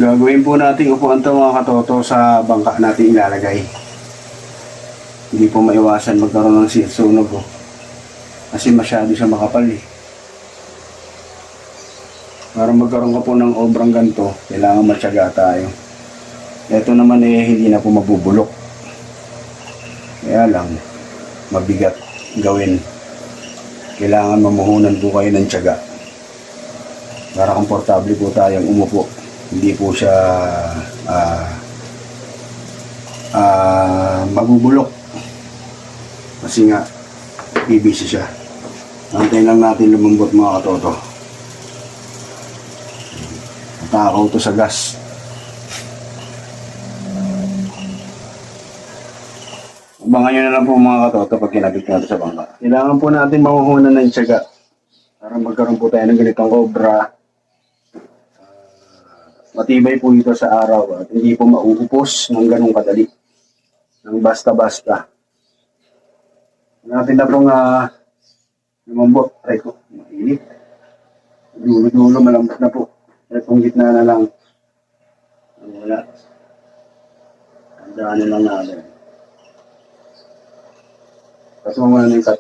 Gagawin po natin upuan to mga katoto sa bangka natin ilalagay. Hindi po maiwasan magkaroon ng sunog oh. Kasi masyado siya makapal eh. Para magkaroon ka po ng obrang ganito, kailangan matyaga tayo. Ito naman eh hindi na po mabubulok. Kaya lang, mabigat gawin. Kailangan mamuhunan po kayo ng tiyaga. Para komportable po tayong umupo. Hindi po siya mabubulok. Kasi nga, PVC siya. Antayin lang natin lumambot mga katoto. Takaw to sa gas. Abangan nyo na lang po mga katoto pag kinabit natin sa bangka. Kailangan po natin mahuhunan ng tiyaga. Para magkaroon po tayo ng ganitong obra. Matibay po ito sa araw at hindi po mauupos ng ganong kadali. Nang basta-basta. Natin na pong lumambot. Ay ko, mainit. Dulo-dulo, malambot na po. Ay kung gitna na lang. Wala. Tandaan na lang natin. Kasi muna na yung cut.